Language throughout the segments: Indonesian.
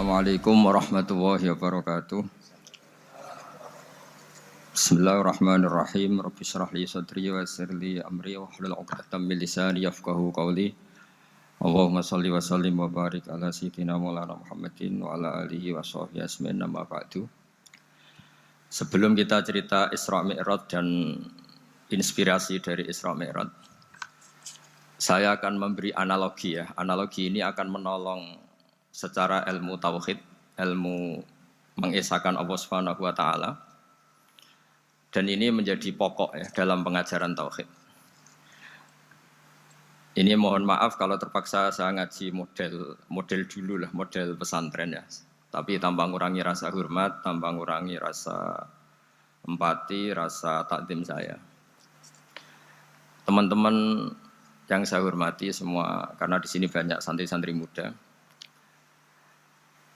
Assalamualaikum warahmatullahi wabarakatuh. Bismillahirrahmanirrahim. Rabbi shrah li sadri wa yassir li amri wahlul 'uqdatam min lisani yafqahu qawli. Allahumma shalli wa sallim wa barik ala sayyidina Maulana Muhammadin wa ala alihi wa sahbihi asma'in amma ba'du. Sebelum kita cerita Isra Mi'raj dan inspirasi dari Isra Mi'raj, saya akan memberi analogi ya. Analogi ini akan menolong secara ilmu tauhid, ilmu mengesahkan Allah Subhanahu wa taala. Dan ini menjadi pokok ya dalam pengajaran tauhid. Ini mohon maaf kalau terpaksa saya ngaji model dulu lah, model pesantren ya. Tapi tanpa ngurangi rasa hormat, tanpa ngurangi rasa empati, rasa takdim saya. Teman-teman yang saya hormati semua, karena di sini banyak santri-santri muda.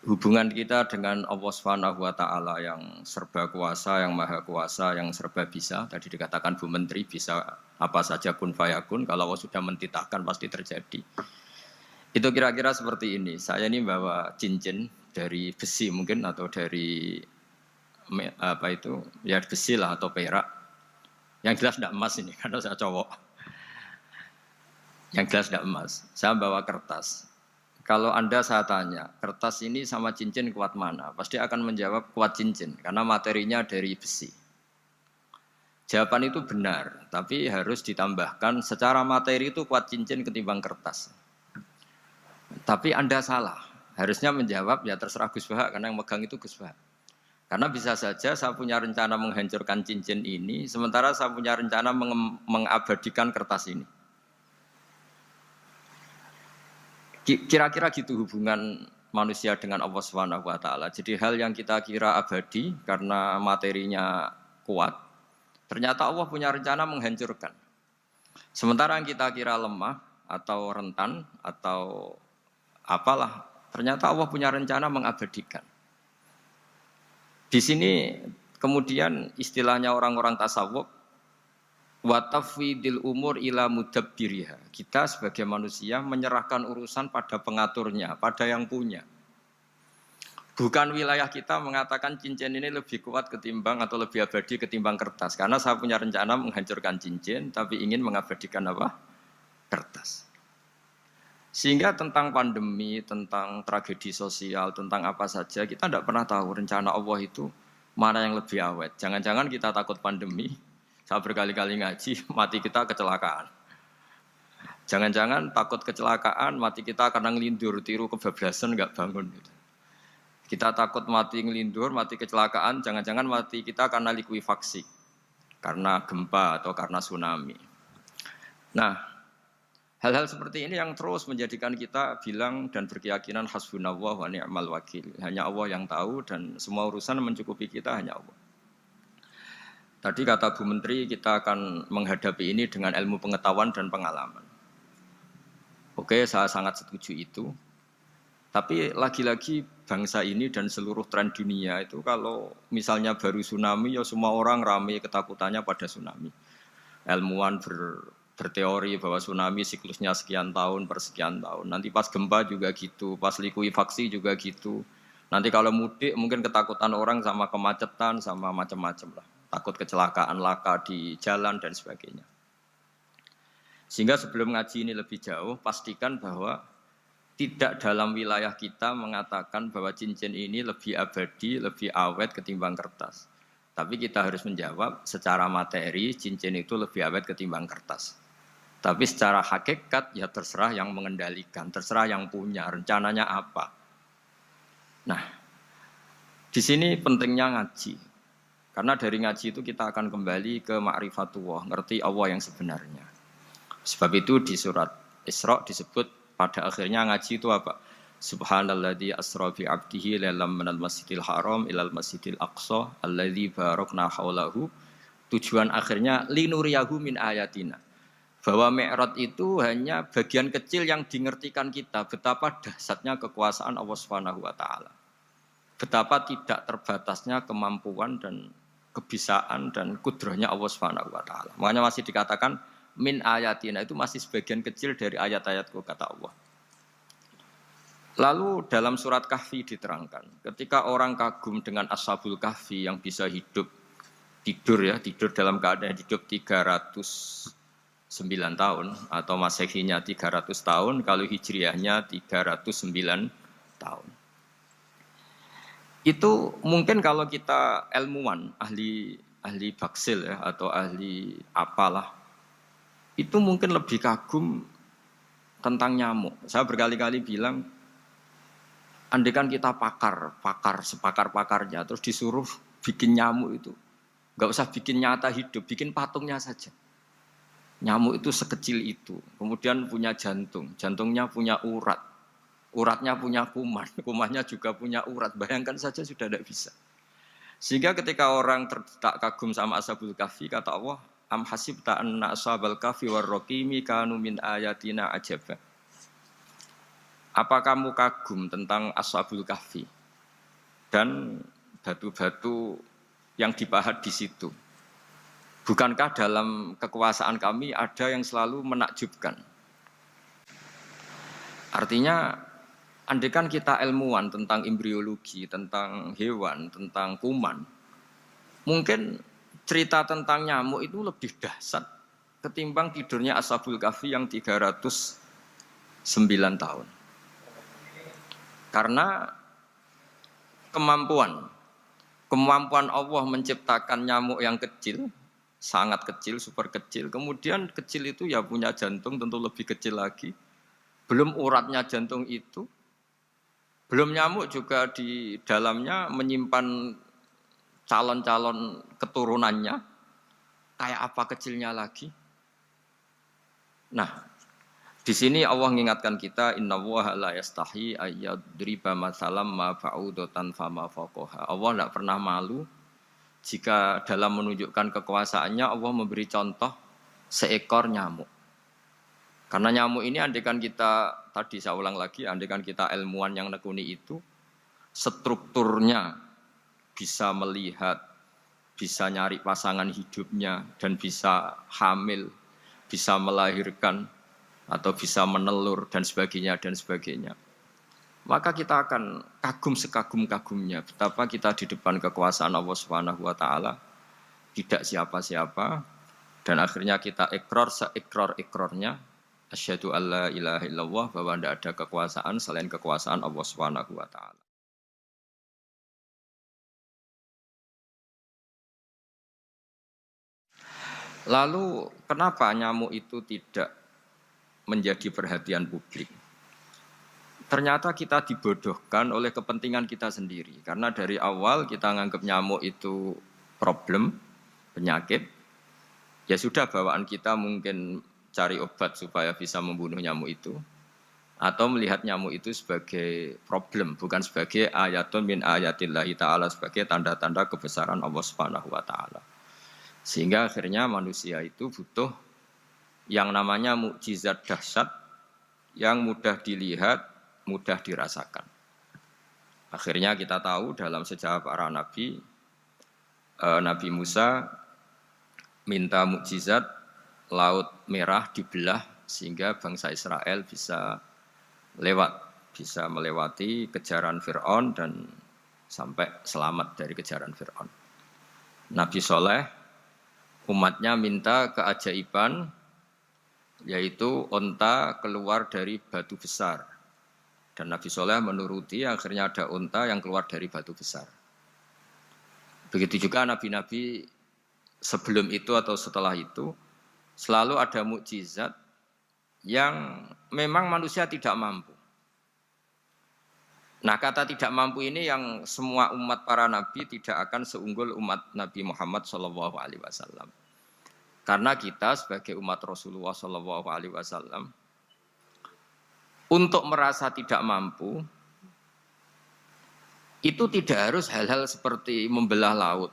Hubungan kita dengan Allah Subhanahu wa taala yang serba kuasa, yang maha kuasa, yang serba bisa. Tadi dikatakan Bu Menteri bisa apa saja kun fayakun, kalau Allah sudah mentitahkan pasti terjadi. Itu kira-kira seperti ini. Saya ini bawa cincin dari besi mungkin atau dari apa itu? Ya besi lah atau perak. Yang jelas tidak emas ini karena saya cowok. Yang jelas tidak emas. Saya bawa kertas. Kalau Anda saya tanya, kertas ini sama cincin kuat mana? Pasti akan menjawab kuat cincin, karena materinya dari besi. Jawaban itu benar, tapi harus ditambahkan secara materi itu kuat cincin ketimbang kertas. Tapi Anda salah, harusnya menjawab ya terserah Gus Bahak, karena yang megang itu Gus Bahak. Karena bisa saja saya punya rencana menghancurkan cincin ini, sementara saya punya rencana mengabadikan kertas ini. Kira-kira gitu hubungan manusia dengan Allah Subhanahu wa taala. Jadi hal yang kita kira abadi karena materinya kuat, ternyata Allah punya rencana menghancurkan. Sementara yang kita kira lemah atau rentan atau apalah, ternyata Allah punya rencana mengabadikan. Di sini kemudian istilahnya orang-orang tasawuf, wa tafwidil umur ila mudabbiriha. Kita sebagai manusia menyerahkan urusan pada pengaturnya, pada yang punya. Bukan wilayah kita mengatakan cincin ini lebih kuat ketimbang atau lebih abadi ketimbang kertas. Karena saya punya rencana menghancurkan cincin, tapi ingin mengabadikan apa? Kertas. Sehingga tentang pandemi, tentang tragedi sosial, tentang apa saja, kita tidak pernah tahu rencana Allah itu mana yang lebih awet. Jangan-jangan kita takut pandemi, saya berkali-kali ngaji, mati kita kecelakaan. Jangan-jangan takut kecelakaan, mati kita karena ngelindur, tiru kebablasan, nggak bangun. Gitu. Kita takut mati ngelindur, mati kecelakaan, jangan-jangan mati kita karena likuifaksi, karena gempa atau karena tsunami. Nah, hal-hal seperti ini yang terus menjadikan kita bilang dan berkeyakinan hasbunallah wa ni'mal wakil. Hanya Allah yang tahu dan semua urusan mencukupi kita hanya Allah. Tadi kata Bu Menteri kita akan menghadapi ini dengan ilmu pengetahuan dan pengalaman. Oke, saya sangat setuju itu. Tapi lagi-lagi bangsa ini dan seluruh tren dunia itu kalau misalnya baru tsunami ya semua orang ramai ketakutannya pada tsunami. Ilmuwan berteori bahwa tsunami siklusnya sekian tahun per sekian tahun. Nanti pas gempa juga gitu, pas likuifaksi juga gitu. Nanti kalau mudik mungkin ketakutan orang sama kemacetan sama macam-macam lah. Takut kecelakaan laka di jalan dan sebagainya. Sehingga sebelum ngaji ini lebih jauh, pastikan bahwa tidak dalam wilayah kita mengatakan bahwa cincin ini lebih abadi, lebih awet ketimbang kertas. Tapi kita harus menjawab secara materi cincin itu lebih awet ketimbang kertas. Tapi secara hakikat ya terserah yang mengendalikan, terserah yang punya, rencananya apa. Nah, di sini pentingnya ngaji. Karena dari ngaji itu kita akan kembali ke ma'rifatullah, ngerti Allah yang sebenarnya. Sebab itu di surat Isra disebut pada akhirnya ngaji itu apa? Subhanalladzi asra bi 'abdihi lailam minal masjidil haram ilal masjidil aqsa alladzi barakna haulahu. Tujuan akhirnya linuriyahu min ayatina. Bahwa Mi'raj itu hanya bagian kecil yang dingertikan kita betapa dahsyatnya kekuasaan Allah Subhanahu wa taala. Betapa tidak terbatasnya kemampuan dan kebisaan dan kudrahnya Allah Subhanahu wa taala. Makanya masih dikatakan min ayatina itu masih sebagian kecil dari ayat-ayatku kata Allah. Lalu dalam surat Kahfi diterangkan, ketika orang kagum dengan Ashabul Kahfi yang bisa tidur dalam keadaan hidup 309 tahun atau Masehinya 300 tahun, kalau Hijriahnya 309 tahun. Itu mungkin kalau kita ilmuwan, ahli baksil ya atau ahli apalah, itu mungkin lebih kagum tentang nyamuk. Saya berkali-kali bilang, andaikan kita sepakar-pakarnya, terus disuruh bikin nyamuk itu, nggak usah bikin nyata hidup, bikin patungnya saja. Nyamuk itu sekecil itu, kemudian punya jantung, jantungnya punya urat, uratnya punya kuman, kumannya juga punya urat. Bayangkan saja sudah tidak bisa. Sehingga ketika orang tak kagum sama Ashabul Kahfi, kata Allah, am hasibta anna ashabal kahfi warraqimi kanu min ayatina ajaba. Apa kamu kagum tentang Ashabul Kahfi dan batu-batu yang dipahat di situ? Bukankah dalam kekuasaan kami ada yang selalu menakjubkan? Artinya, andaikan kita ilmuwan tentang embriologi, tentang hewan, tentang kuman, mungkin cerita tentang nyamuk itu lebih dahsyat ketimbang tidurnya Ashabul Kahfi yang 309 tahun. Karena kemampuan Allah menciptakan nyamuk yang kecil, sangat kecil, super kecil. Kemudian kecil itu ya punya jantung tentu lebih kecil lagi. Belum uratnya jantung itu, belum nyamuk juga di dalamnya menyimpan calon-calon keturunannya. Kayak apa kecilnya lagi? Nah, di sini Allah mengingatkan kita, innallaha la yastahi ayyadriba mathalam ma ba'udatan fama fawqaha. Allah tidak pernah malu jika dalam menunjukkan kekuasaannya Allah memberi contoh seekor nyamuk. Karena nyamuk ini andaikan kita, tadi saya ulang lagi, andaikan kita ilmuwan yang nekuni itu, strukturnya bisa melihat, bisa nyari pasangan hidupnya, dan bisa hamil, bisa melahirkan, atau bisa menelur dan sebagainya, maka kita akan kagum sekagum-kagumnya betapa kita di depan kekuasaan Allah Subhanahu wa taala tidak siapa-siapa, dan akhirnya kita ikrar-ikrarnya asyhadu alla ilaha illallah, bahwa tidak ada kekuasaan selain kekuasaan Allah Subhanahu wa taala. Lalu kenapa nyamuk itu tidak menjadi perhatian publik? Ternyata kita dibodohkan oleh kepentingan kita sendiri. Karena dari awal kita menganggap nyamuk itu problem, penyakit. Ya sudah, bawaan kita mungkin cari obat supaya bisa membunuh nyamuk itu. Atau melihat nyamuk itu sebagai problem, bukan sebagai ayatun min ayatillahi ta'ala, sebagai tanda-tanda kebesaran Allah Subhanahu wa ta'ala. Sehingga akhirnya manusia itu butuh yang namanya mukjizat dahsyat yang mudah dilihat, mudah dirasakan. Akhirnya kita tahu dalam sejarah para nabi, Nabi Musa minta mukjizat Laut Merah dibelah sehingga bangsa Israel bisa melewati kejaran Fir'aun dan sampai selamat dari kejaran Fir'aun. Nabi Soleh umatnya minta keajaiban, yaitu onta keluar dari batu besar. Dan Nabi Soleh menuruti, akhirnya ada onta yang keluar dari batu besar. Begitu juga nabi-nabi sebelum itu atau setelah itu, selalu ada mukjizat yang memang manusia tidak mampu. Nah, kata tidak mampu ini yang semua umat para nabi tidak akan seunggul umat Nabi Muhammad SAW. Karena kita sebagai umat Rasulullah SAW, untuk merasa tidak mampu, itu tidak harus hal-hal seperti membelah laut.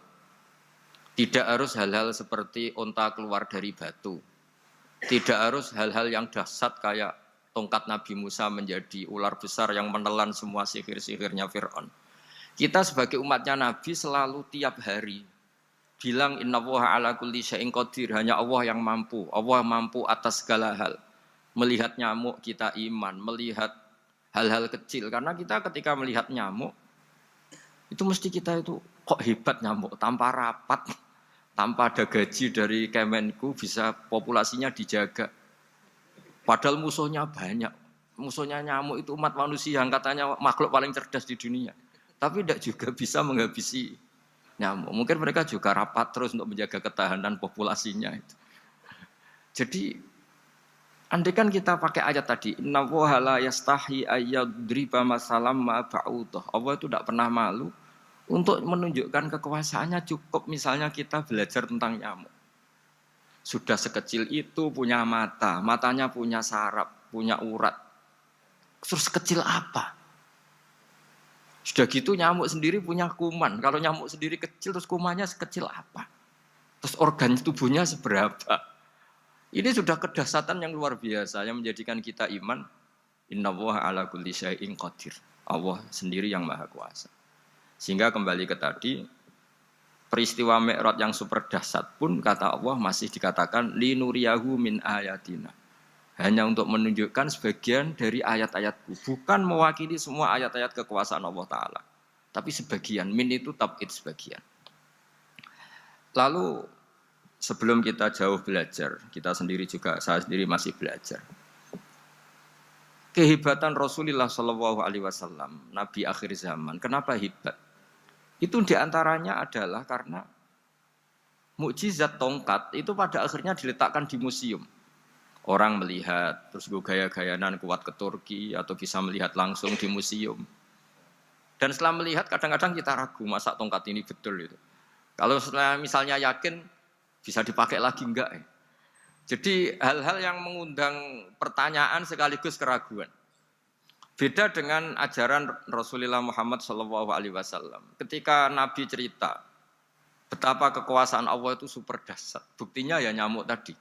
Tidak harus hal-hal seperti onta keluar dari batu. Tidak harus hal-hal yang dahsyat kayak tongkat Nabi Musa menjadi ular besar yang menelan semua sihir-sihirnya Fir'aun. Kita sebagai umatnya Nabi selalu tiap hari bilang innallaha ala kulli syai'in qadir, hanya Allah yang mampu. Allah mampu atas segala hal. Melihat nyamuk kita iman, melihat hal-hal kecil. Karena kita ketika melihat nyamuk, itu mesti kita itu kok hebat nyamuk, tanpa rapat, tanpa ada gaji dari Kemenku bisa populasinya dijaga. Padahal musuhnya banyak. Musuhnya nyamuk itu umat manusia yang katanya makhluk paling cerdas di dunia. Tapi tidak juga bisa menghabisi nyamuk. Mungkin mereka juga rapat terus untuk menjaga ketahanan populasinya. Jadi, andai kan kita pakai ayat tadi, Inna woha la yastahi ayyadriba masalam ma ba'udah. Allah itu tidak pernah malu untuk menunjukkan kekuasaannya. Cukup misalnya kita belajar tentang nyamuk. Sudah sekecil itu punya mata, matanya punya saraf, punya urat. Terus sekecil apa? Sudah gitu nyamuk sendiri punya kuman. Kalau nyamuk sendiri kecil, terus kumannya sekecil apa? Terus organ tubuhnya seberapa? Ini sudah kedahsyatan yang luar biasa yang menjadikan kita iman. Innallaha ala kulli syai'in qadir. Allah sendiri yang maha kuasa. Sehingga kembali ke tadi, peristiwa Mi'raj yang super dahsyat pun kata Allah masih dikatakan linuriyahu min ayatina. Hanya untuk menunjukkan sebagian dari ayat-ayatku, bukan mewakili semua ayat-ayat kekuasaan Allah Ta'ala. Tapi sebagian, min itu tab'id sebagian. Lalu sebelum kita jauh belajar, kita sendiri juga, saya sendiri masih belajar. Kehebatan Rasulullah SAW, Nabi akhir zaman, kenapa hebat? Itu diantaranya adalah karena mukjizat tongkat itu pada akhirnya diletakkan di museum. Orang melihat, terus gaya-gayanan kuat ke Turki, atau bisa melihat langsung di museum. Dan setelah melihat, kadang-kadang kita ragu, masa tongkat ini betul itu. Kalau setelah misalnya yakin, bisa dipakai lagi enggak? Jadi hal-hal yang mengundang pertanyaan sekaligus keraguan. Beda dengan ajaran Rasulullah Muhammad SAW. Ketika Nabi cerita betapa kekuasaan Allah itu super dahsyat. Buktinya ya nyamuk tadi.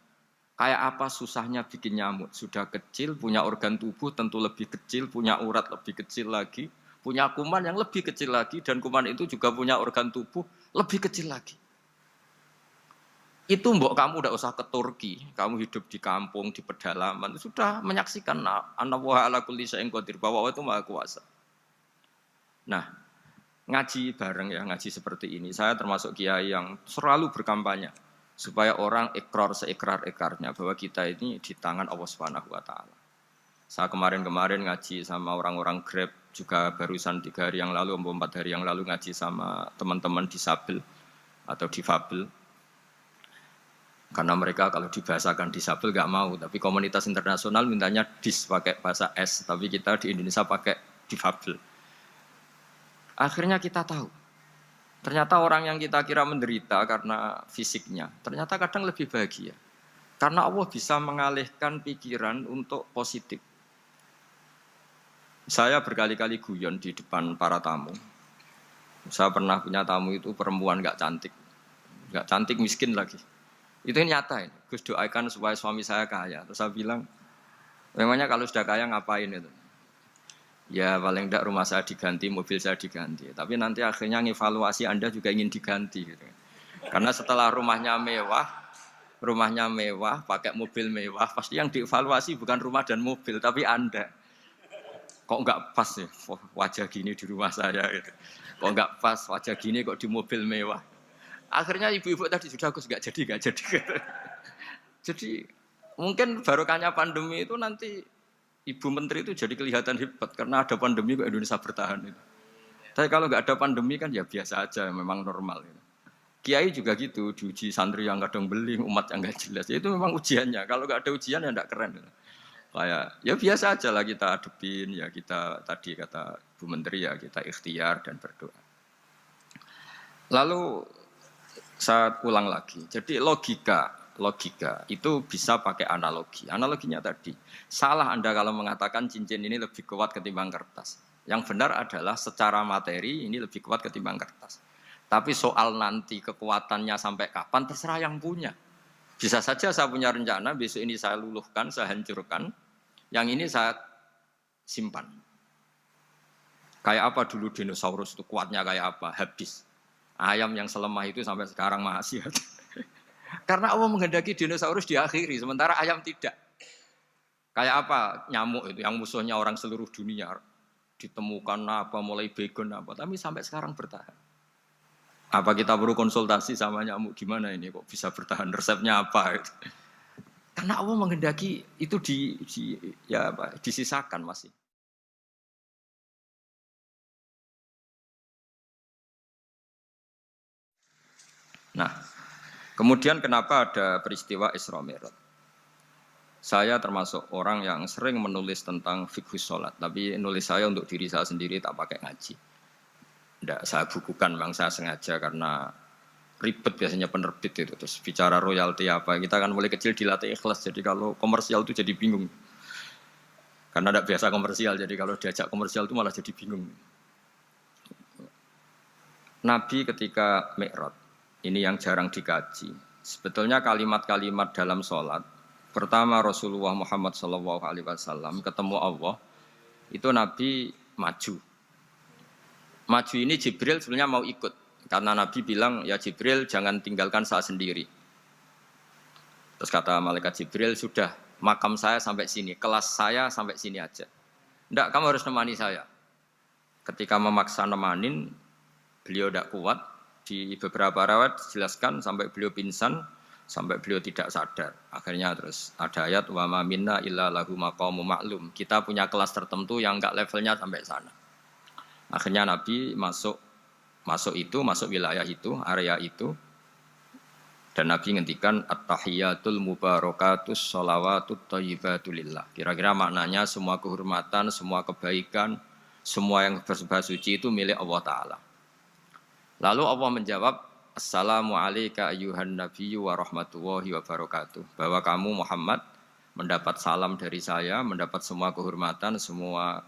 Kayak apa susahnya bikin nyamuk. Sudah kecil, punya organ tubuh tentu lebih kecil, punya urat lebih kecil lagi, punya kuman yang lebih kecil lagi, dan kuman itu juga punya organ tubuh lebih kecil lagi. Itu mbok kamu udah usah ke Turki, kamu hidup di kampung, di pedalaman, sudah menyaksikan Anallaha ala kulli syai'in qadir, bahwa Allah itu maha kuasa. Nah, ngaji bareng ya, ngaji seperti ini. Saya termasuk kiai yang selalu berkampanye supaya orang ikrar seikrar-ikrarnya bahwa kita ini di tangan Allah Subhanahu wa taala. Saya kemarin-kemarin ngaji sama orang-orang Grab, juga barusan 3 hari yang lalu, 4 hari yang lalu ngaji sama teman-teman disabel atau difabel. Karena mereka kalau dibahasakan disabel gak mau, tapi komunitas internasional mintanya dis pakai bahasa S, tapi kita di Indonesia pakai difabel. Akhirnya kita tahu, ternyata orang yang kita kira menderita karena fisiknya, ternyata kadang lebih bahagia. Karena Allah bisa mengalihkan pikiran untuk positif. Saya berkali-kali guyon di depan para tamu. Saya pernah punya tamu itu perempuan gak cantik miskin lagi. Itu nyata ini. Gus doakan supaya suami saya kaya. Terus saya bilang, memangnya kalau sudah kaya ngapain itu? Ya paling tidak rumah saya diganti, mobil saya diganti. Tapi nanti akhirnya ngevaluasi Anda juga ingin diganti. Gitu. Karena setelah rumahnya mewah, pakai mobil mewah, pasti yang dievaluasi bukan rumah dan mobil, tapi Anda. Kok enggak pas ya wajah gini di rumah saya? Gitu. Kok enggak pas wajah gini kok di mobil mewah? Akhirnya ibu-ibu tadi sudah Gus enggak jadi. Jadi mungkin barokahnya pandemi itu nanti Ibu Menteri itu jadi kelihatan hebat karena ada pandemi kok Indonesia bertahan itu. Tapi kalau nggak ada pandemi kan ya biasa aja, memang normal. Gitu. Kiai juga gitu, diuji santri yang kadang beling, umat yang nggak jelas. Itu memang ujiannya. Kalau nggak ada ujian ya nggak keren. Gitu. Kayak ya biasa aja lah kita hadepin, ya kita tadi kata Bu Menteri ya kita ikhtiar dan berdoa. Lalu saya ulang lagi. Jadi logika itu bisa pakai analogi. Analoginya tadi, salah Anda kalau mengatakan cincin ini lebih kuat ketimbang kertas. Yang benar adalah secara materi ini lebih kuat ketimbang kertas. Tapi soal nanti kekuatannya sampai kapan terserah yang punya. Bisa saja saya punya rencana besok ini saya luluhkan, saya hancurkan. Yang ini saya simpan. Kayak apa dulu dinosaurus itu kuatnya kayak apa? Habis. Ayam yang selemah itu sampai sekarang masih ada. Karena Allah menghendaki dinosaurus diakhiri, sementara ayam tidak. Kayak apa nyamuk itu yang musuhnya orang seluruh dunia, ditemukan apa mulai begon apa, tapi sampai sekarang bertahan. Apa kita perlu konsultasi sama nyamuk gimana ini kok bisa bertahan, resepnya apa gitu. Karena Allah menghendaki itu ya apa, disisakan masih. Nah, kemudian kenapa ada peristiwa Isra Mi'raj? Saya termasuk orang yang sering menulis tentang fikih sholat, tapi nulis saya untuk diri saya sendiri tak pakai ngaji. Tidak saya bukukan, memang saya sengaja karena ribet biasanya penerbit itu. Terus bicara royalti apa, kita kan mulai kecil dilatih ikhlas, jadi kalau komersial itu jadi bingung. Karena tidak biasa komersial, jadi kalau diajak komersial itu malah jadi bingung. Nabi ketika Mi'raj, ini yang jarang dikaji. Sebetulnya kalimat-kalimat dalam sholat, pertama Rasulullah Muhammad SAW ketemu Allah, itu Nabi maju. Maju ini Jibril sebenarnya mau ikut, karena Nabi bilang, ya Jibril jangan tinggalkan saya sendiri. Terus kata malaikat Jibril, sudah makam saya sampai sini, kelas saya sampai sini aja. Enggak, kamu harus nemani saya. Ketika memaksa nemanin, beliau tidak kuat. Di beberapa rawat dijelaskan sampai beliau pingsan, sampai beliau tidak sadar. Akhirnya terus ada ayat wa ma minna illa lahu maqamu ma'lum. Kita punya kelas tertentu yang enggak levelnya sampai sana. Akhirnya Nabi masuk wilayah itu, area itu. Dan Nabi ngendikan at-tahiyatul mubarakatus sholawatut thayyibatulillah. Kira-kira maknanya semua kehormatan, semua kebaikan, semua yang bersembah suci itu milik Allah Ta'ala. Lalu Allah menjawab, Assalamu alayka ayyuhan nabiyyu wa rahmatullahi wa barakatuh. Bahwa kamu Muhammad mendapat salam dari saya, mendapat semua kehormatan, semua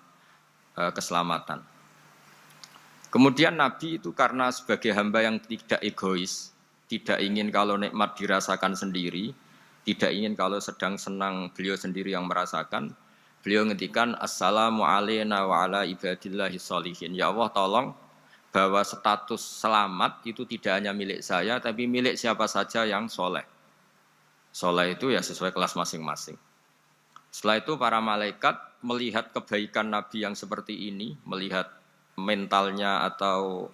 keselamatan. Kemudian Nabi itu karena sebagai hamba yang tidak egois, tidak ingin kalau nikmat dirasakan sendiri, tidak ingin kalau sedang senang beliau sendiri yang merasakan, beliau ngendikan Assalamu alayna wa ala ibadillahi sholihin. Ya Allah tolong bahwa status selamat itu tidak hanya milik saya, tapi milik siapa saja yang soleh. Soleh itu ya sesuai kelas masing-masing. Setelah itu para malaikat melihat kebaikan Nabi yang seperti ini, melihat mentalnya atau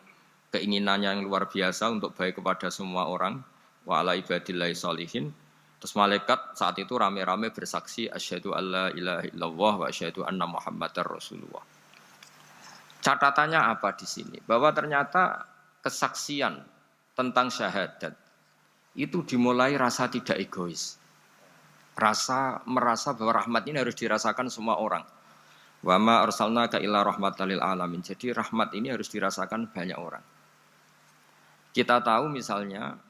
keinginannya yang luar biasa untuk baik kepada semua orang, wa ala ibadillahi sholihin. Terus malaikat saat itu rame-rame bersaksi asyhadu alla ilaha illallah wa asyhadu anna muhammadar rasulullah. Catatannya apa di sini? Bahwa ternyata kesaksian tentang syahadat itu dimulai rasa tidak egois. Merasa bahwa rahmat ini harus dirasakan semua orang. Wa ma arsalnaka illa rahmatan lil alamin. Jadi rahmat ini harus dirasakan banyak orang. Kita tahu misalnya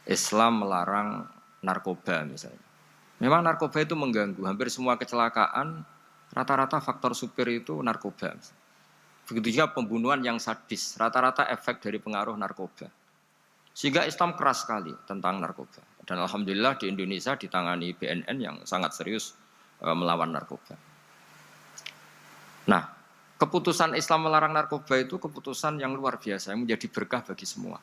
Islam melarang narkoba misalnya. Memang narkoba itu mengganggu. Hampir semua kecelakaan rata-rata faktor supir itu narkoba. Begitu juga pembunuhan yang sadis, rata-rata efek dari pengaruh narkoba. Sehingga Islam keras sekali tentang narkoba. Dan alhamdulillah di Indonesia ditangani BNN yang sangat serius melawan narkoba. Nah, keputusan Islam melarang narkoba itu keputusan yang luar biasa, yang menjadi berkah bagi semua.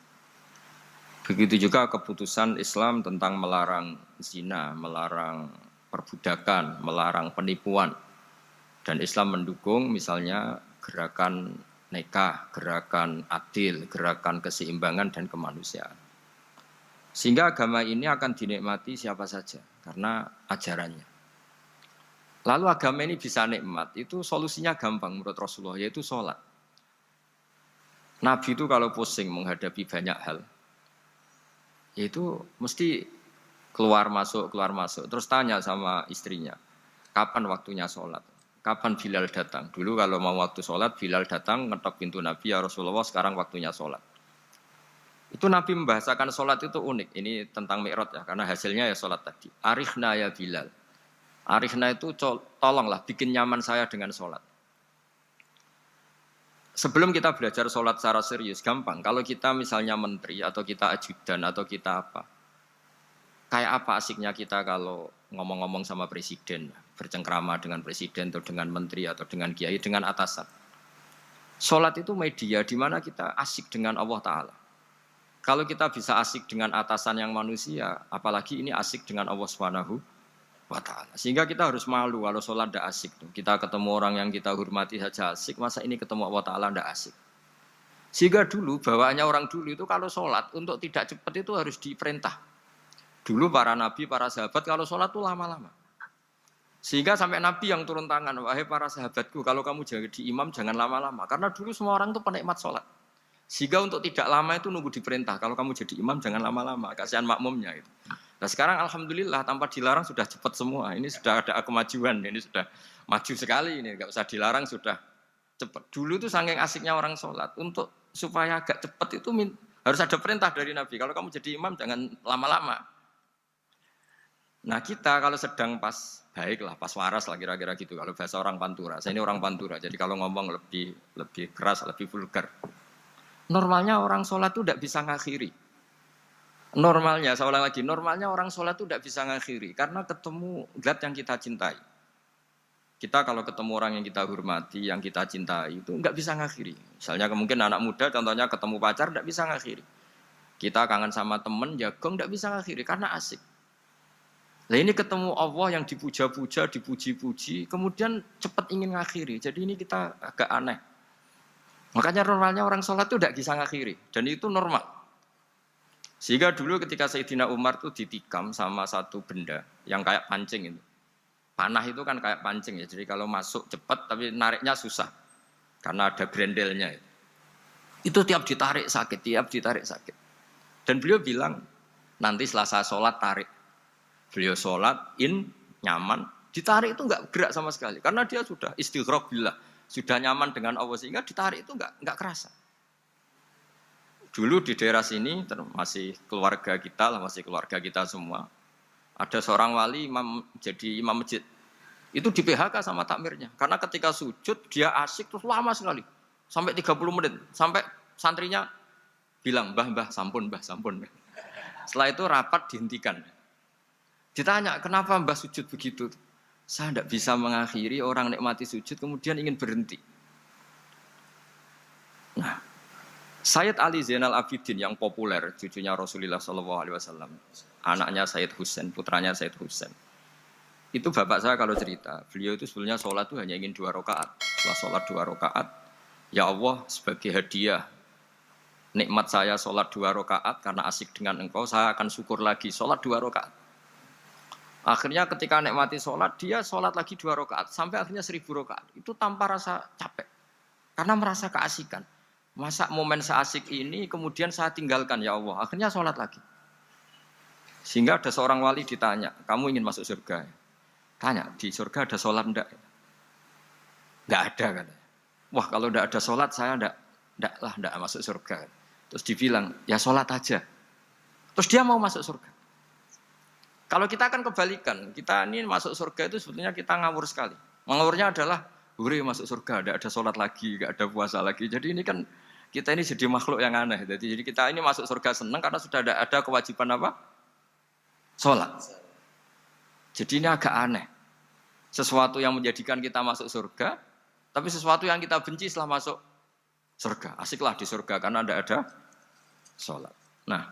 Begitu juga keputusan Islam tentang melarang zina, melarang perbudakan, melarang penipuan. Dan Islam mendukung misalnya gerakan nikah, gerakan adil, gerakan keseimbangan dan kemanusiaan. Sehingga agama ini akan dinikmati siapa saja karena ajarannya. Lalu agama ini bisa nikmat, itu solusinya gampang menurut Rasulullah, yaitu sholat. Nabi itu kalau pusing menghadapi banyak hal, yaitu mesti keluar masuk, terus tanya sama istrinya, kapan waktunya sholat? Kapan Bilal datang? Dulu kalau mau waktu sholat, Bilal datang, ngetok pintu Nabi, ya Rasulullah sekarang waktunya sholat. Itu Nabi membahasakan sholat itu unik, ini tentang Mi'raj ya, karena hasilnya ya sholat tadi. Arikhna ya Bilal. Arikhna itu tolonglah bikin nyaman saya dengan sholat. Sebelum kita belajar sholat secara serius, gampang. Kalau kita misalnya menteri, atau kita ajudan, atau kita apa. Kayak apa asiknya kita kalau ngomong-ngomong sama presiden, bercengkrama dengan presiden, atau dengan menteri, atau dengan kiai, dengan atasan. Sholat itu media di mana kita asik dengan Allah Ta'ala. Kalau kita bisa asik dengan atasan yang manusia, apalagi ini asik dengan Allah Subhanahu wa ta'ala. Sehingga kita harus malu kalau sholat tidak asik. Kita ketemu orang yang kita hormati saja asik, masa ini ketemu Allah Ta'ala tidak asik. Sehingga dulu, bawaannya orang dulu itu kalau sholat, untuk tidak cepat itu harus diperintah. Dulu para nabi, para sahabat kalau sholat itu lama-lama. Sehingga sampai nabi yang turun tangan, wahai para sahabatku, kalau kamu jadi imam jangan lama-lama. Karena dulu semua orang itu penikmat sholat. Sehingga untuk tidak lama itu nunggu diperintah. Kalau kamu jadi imam jangan lama-lama, kasihan makmumnya itu. Nah sekarang alhamdulillah tanpa dilarang sudah cepat semua. Ini sudah ada kemajuan, ini sudah maju sekali ini. Enggak usah dilarang sudah cepat. Dulu itu saking asiknya orang sholat. Untuk supaya agak cepat itu harus ada perintah dari Nabi. Kalau kamu jadi imam jangan lama-lama. Nah kita kalau sedang pas baiklah, pas waras lah kira-kira gitu. Kalau bahasa orang Pantura, saya ini orang Pantura. Jadi kalau ngomong lebih keras, lebih vulgar. Normalnya orang sholat itu tidak bisa ngakhiri. Normalnya, saya ulang lagi, normalnya orang sholat itu tidak bisa ngakhiri. Karena ketemu zat yang kita cintai. Kita kalau ketemu orang yang kita hormati, yang kita cintai, itu nggak bisa ngakhiri. Misalnya mungkin anak muda, contohnya ketemu pacar, nggak bisa ngakhiri. Kita kangen sama temen, jagung, nggak bisa ngakhiri, karena asik. Nah ini ketemu Allah yang dipuja-puja, dipuji-puji, kemudian cepat ingin ngakhiri. Jadi ini kita agak aneh. Makanya normalnya orang sholat itu tidak bisa ngakhiri. Dan itu normal. Sehingga dulu ketika Sayyidina Umar itu ditikam sama satu benda yang kayak pancing itu. Panah itu kan kayak pancing ya. Jadi kalau masuk cepat tapi nariknya susah. Karena ada grendelnya. Itu tiap ditarik sakit, tiap ditarik sakit. Dan beliau bilang, nanti setelah saya sholat tarik. Beliau sholat, nyaman. Ditarik itu enggak gerak sama sekali. Karena dia sudah istighraq billah. Sudah nyaman dengan Allah sehingga ditarik itu enggak kerasa. Dulu di daerah sini masih keluarga kita lah, masih keluarga kita semua. Ada seorang wali jadi imam masjid. Itu di PHK sama takmirnya. Karena ketika sujud dia asik terus lama sekali. Sampai 30 menit. Sampai santrinya bilang, mbah sampun. Setelah itu rapat dihentikan. Ditanya, kenapa mbah sujud begitu? Saya tidak bisa mengakhiri orang nikmati sujud kemudian ingin berhenti. Nah, Sayyid Ali Zainal Abidin yang populer, cucunya Rasulullah SAW, anaknya Sayyid Husain, putranya Sayyid Husain. Itu bapak saya kalau cerita, beliau itu sebenarnya sholat itu hanya ingin 2 rakaat. Setelah sholat 2 rakaat, ya Allah sebagai hadiah, nikmat saya sholat 2 rakaat karena asik dengan engkau, saya akan syukur lagi sholat 2 rakaat. Akhirnya ketika nikmati sholat, dia sholat lagi 2 rakaat, sampai akhirnya 1000 rakaat. Itu tanpa rasa capek, karena merasa keasikan. Masa momen seasik ini kemudian saya tinggalkan ya Allah. Akhirnya sholat lagi. Sehingga ada seorang wali ditanya, kamu ingin masuk surga? Tanya, di surga ada sholat enggak? Enggak ada kan? Wah kalau enggak ada sholat saya enggak masuk surga. Terus dibilang, ya sholat aja. Terus dia mau masuk surga. Kalau kita akan kebalikan, kita ini masuk surga itu sebetulnya kita ngawur sekali. Ngawurnya adalah hore masuk surga, enggak ada sholat lagi, enggak ada puasa lagi. Jadi ini kan kita ini jadi makhluk yang aneh. Jadi kita ini masuk surga senang karena sudah ada kewajiban apa? Sholat. Jadi ini agak aneh. Sesuatu yang menjadikan kita masuk surga, tapi sesuatu yang kita benci setelah masuk surga. Asiklah di surga karena ada sholat. Nah,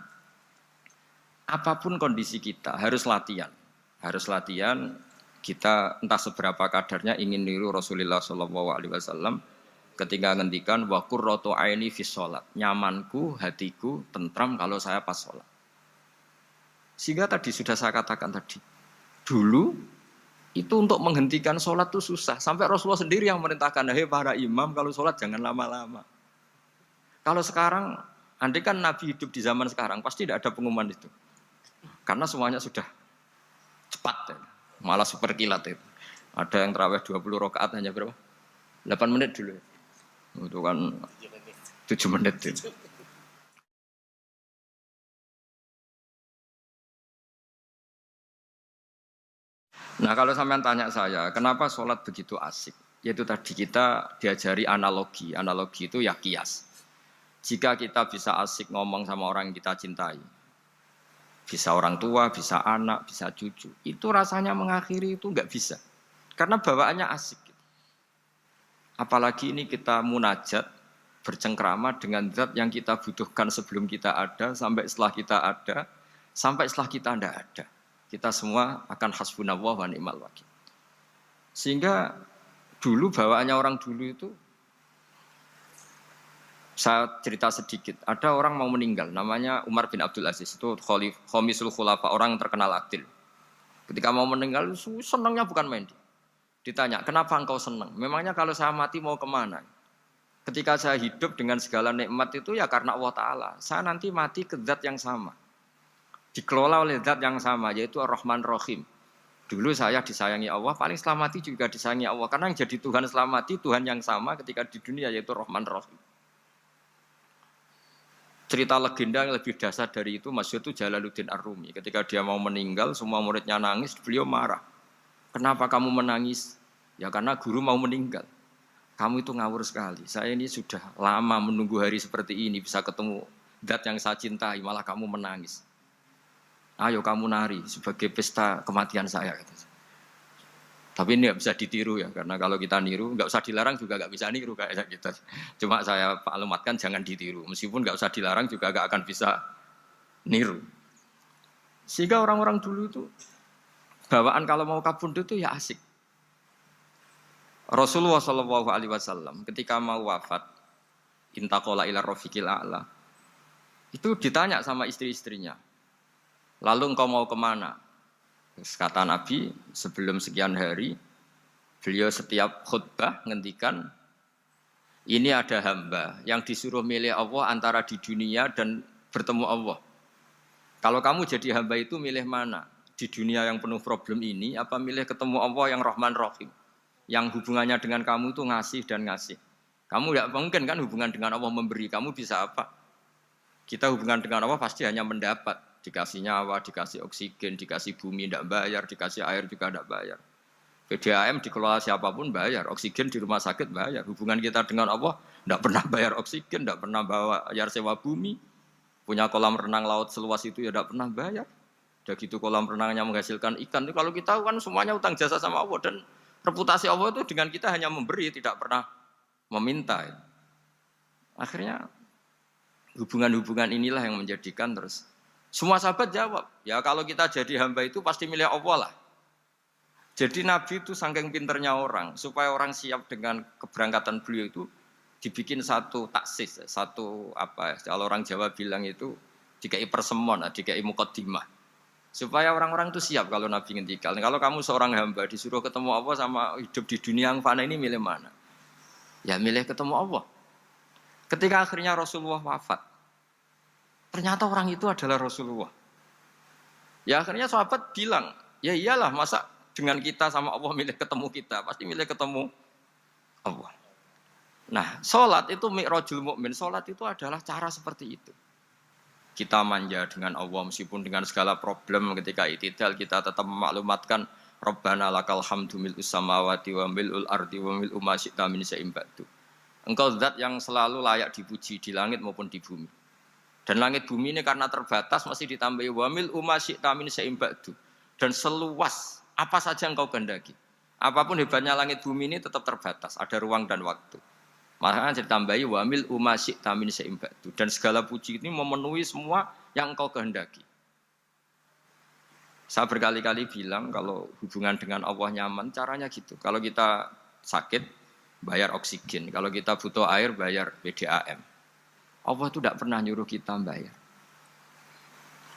apapun kondisi kita harus latihan. Harus latihan. Kita entah seberapa kadarnya ingin niru Rasulullah SAW ketika ngendikan wa qurratu aini fi sholat. Nyamanku, hatiku tentram kalau saya pas sholat. Sehingga tadi sudah saya katakan tadi, dulu itu untuk menghentikan sholat itu susah. Sampai Rasulullah sendiri yang merintahkan, hei para imam kalau sholat jangan lama-lama. Kalau sekarang, andai kan Nabi hidup di zaman sekarang, pasti tidak ada pengumuman itu. Karena semuanya sudah cepat. Malah super kilat itu. Ada yang terawih 20 rakaat hanya berapa? 8 menit dulu. Itu kan 7 menit itu. Nah kalau sampean tanya saya, kenapa sholat begitu asik? Yaitu tadi kita diajari analogi. Analogi itu ya kias. Jika kita bisa asik ngomong sama orang yang kita cintai, bisa orang tua, bisa anak, bisa cucu. Itu rasanya mengakhiri itu enggak bisa. Karena bawaannya asik. Apalagi ini kita munajat, bercengkrama dengan zat yang kita butuhkan sebelum kita ada, sampai setelah kita ada, sampai setelah kita tidak ada. Kita semua akan hasbunallah wa ni'mal wakil. Sehingga dulu bawaannya orang dulu itu, saya cerita sedikit. Ada orang mau meninggal, namanya Umar bin Abdul Aziz, itu Khomisul Khulafa, orang terkenal adil. Ketika mau meninggal, senangnya bukan main. Ditanya, kenapa engkau senang? Memangnya kalau saya mati mau kemana? Ketika saya hidup dengan segala nikmat itu ya karena Allah Ta'ala. Saya nanti mati ke zat yang sama. Dikelola oleh zat yang sama, yaitu Ar-Rahman Rahim. Dulu saya disayangi Allah, paling setelah mati juga disayangi Allah. Karena yang jadi Tuhan setelah mati, Tuhan yang sama ketika di dunia, yaitu Rahman Rahim. Cerita legenda yang lebih dasar dari itu, masyhur itu Jalaluddin Ar-Rumi. Ketika dia mau meninggal, semua muridnya nangis, beliau marah. Kenapa kamu menangis? Ya karena guru mau meninggal. Kamu itu ngawur sekali. Saya ini sudah lama menunggu hari seperti ini, bisa ketemu zat yang saya cintai, malah kamu menangis. Ayo kamu nari sebagai pesta kematian saya. Tapi ini nggak bisa ditiru ya, karena kalau kita niru, nggak usah dilarang juga nggak bisa niru kayak kita. Cuma saya maklumatkan jangan ditiru, meskipun nggak usah dilarang juga nggak akan bisa niru. Sehingga orang-orang dulu itu bawaan kalau mau kabundut itu ya asik. Rasulullah Shallallahu Alaihi Wasallam ketika mau wafat, intaqola ila rofiqil a'la, itu ditanya sama istri-istrinya. Lalu engkau mau kemana? Kata Nabi, sebelum sekian hari, beliau setiap khutbah ngendikan, ini ada hamba yang disuruh milih Allah antara di dunia dan bertemu Allah. Kalau kamu jadi hamba itu milih mana? Di dunia yang penuh problem ini, apa milih ketemu Allah yang Rahman Rahim? Yang hubungannya dengan kamu itu ngasih dan ngasih. Kamu tidak mungkin kan hubungan dengan Allah memberi, kamu bisa apa? Kita hubungan dengan Allah pasti hanya mendapat. Dikasih nyawa, dikasih oksigen, dikasih bumi tidak bayar, dikasih air juga tidak bayar. PDAM dikelola siapapun bayar, oksigen di rumah sakit bayar. Hubungan kita dengan Allah tidak pernah bayar oksigen, tidak pernah bayar sewa bumi. Punya kolam renang laut seluas itu ya tidak pernah bayar. Udah gitu kolam renangnya menghasilkan ikan. Kalau kita kan semuanya utang jasa sama Allah, dan reputasi Allah itu dengan kita hanya memberi, tidak pernah meminta. Akhirnya hubungan-hubungan inilah yang menjadikan terus. Semua sahabat jawab, ya kalau kita jadi hamba itu pasti milih Allah lah. Jadi Nabi itu saking pinternya orang, supaya orang siap dengan keberangkatan beliau itu, dibikin satu taksis, satu apa ya, kalau orang Jawa bilang itu, dikai persemon, dikai mukaddimah. Supaya orang-orang itu siap kalau Nabi ngendikan. Kalau kamu seorang hamba disuruh ketemu Allah sama hidup di dunia yang fana ini, milih mana? Ya milih ketemu Allah. Ketika akhirnya Rasulullah wafat, ternyata orang itu adalah Rasulullah. Ya akhirnya sahabat bilang, ya iyalah masa dengan kita sama Allah milih ketemu kita, pasti milih ketemu Allah. Nah, sholat itu mi'rajul mukmin, sholat itu adalah cara seperti itu. Kita manja dengan Allah meskipun dengan segala problem, ketika i'tidal kita tetap memaklumatkan Rabbana lakal hamdu mil'us samawati wa mil'ul ardi wa mil'u ma syi'ta min syai'in ba'du. Engkau zat yang selalu layak dipuji di langit maupun di bumi. Dan langit bumi ini karena terbatas masih ditambahi wamil umasyi'ta min syai'in ba'du. Dan seluas apa saja engkau kehendaki. Apapun hebatnya langit bumi ini tetap terbatas, ada ruang dan waktu. Makanya ditambahi wamil umasyi'ta min syai'in ba'du. Dan segala puji ini memenuhi semua yang engkau kehendaki. Saya berkali-kali bilang kalau hubungan dengan Allah nyaman, caranya gitu. Kalau kita sakit, bayar oksigen. Kalau kita butuh air, bayar PDAM. Allah itu tidak pernah nyuruh kita bayar.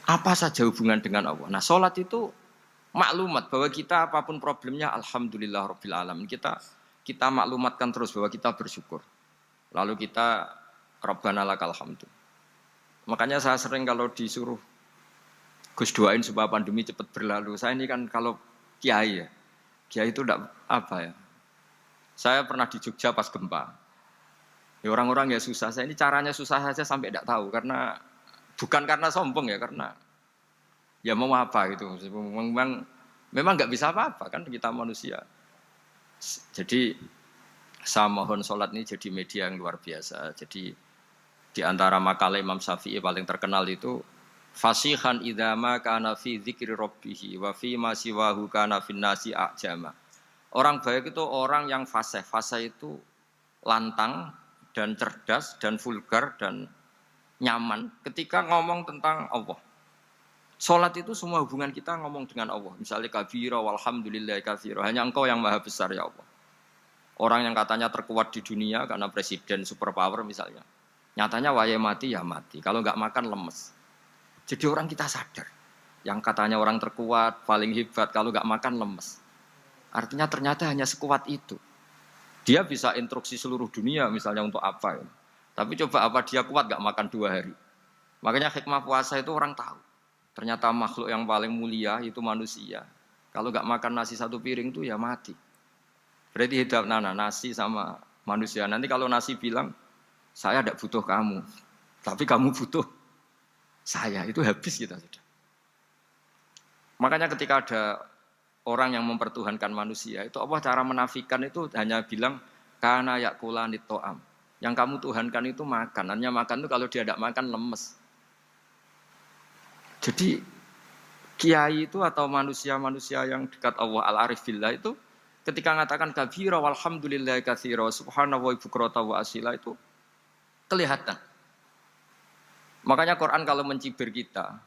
Apa saja hubungan dengan Allah. Nah, sholat itu maklumat bahwa kita apapun problemnya, alhamdulillah rabbil alamin. Kita maklumatkan terus bahwa kita bersyukur. Lalu kita Rabbana lakal hamdu. Makanya saya sering kalau disuruh Gus doain supaya pandemi cepat berlalu. Saya ini kan kalau kiai ya, kiai itu tidak apa ya. Saya pernah di Jogja pas gempa. Ya orang-orang ya susah. Saya ini caranya susah saja sampai tidak tahu, karena bukan karena sombong ya, karena ya mau apa gitu. Memang nggak bisa apa-apa kan kita manusia. Jadi saya mohon sholat ini jadi media yang luar biasa. Jadi di antara makalah Imam Syafi'i paling terkenal itu fasihan idama kana fi dzikri rabbih wa fi ma siwahu kana fin nasi a'jama. Orang baik itu orang yang fasih. Fasih itu lantang dan cerdas dan vulgar dan nyaman ketika ngomong tentang Allah. Salat itu semua hubungan kita ngomong dengan Allah. Misalnya kabira walhamdulillah katsira. Hanya Engkau yang maha besar ya Allah. Orang yang katanya terkuat di dunia karena presiden superpower misalnya. Nyatanya waya mati ya mati. Kalau nggak makan lemes. Jadi orang kita sadar. Yang katanya orang terkuat, paling hebat, kalau nggak makan lemes. Artinya ternyata hanya sekuat itu. Dia bisa instruksi seluruh dunia misalnya untuk apa ya. Tapi coba apa dia kuat nggak makan 2 hari. Makanya hikmah puasa itu orang tahu. Ternyata makhluk yang paling mulia itu manusia. Kalau nggak makan nasi 1 piring itu ya mati. Berarti hidup nasi sama manusia. Nanti kalau nasi bilang, saya tidak butuh kamu. Tapi kamu butuh saya. Itu habis kita sudah. Makanya ketika ada orang yang mempertuhankan manusia, itu Allah cara menafikan itu hanya bilang, kana yakulanit to'am. Yang kamu tuhankan itu makan. Hanya makan itu kalau dia tidak makan lemes. Jadi kiai itu atau manusia-manusia yang dekat Allah al-arif billah itu ketika mengatakan kabira walhamdulillah katsira subhanahu wa bukrata wa asila itu kelihatan. Makanya Quran kalau mencibir kita,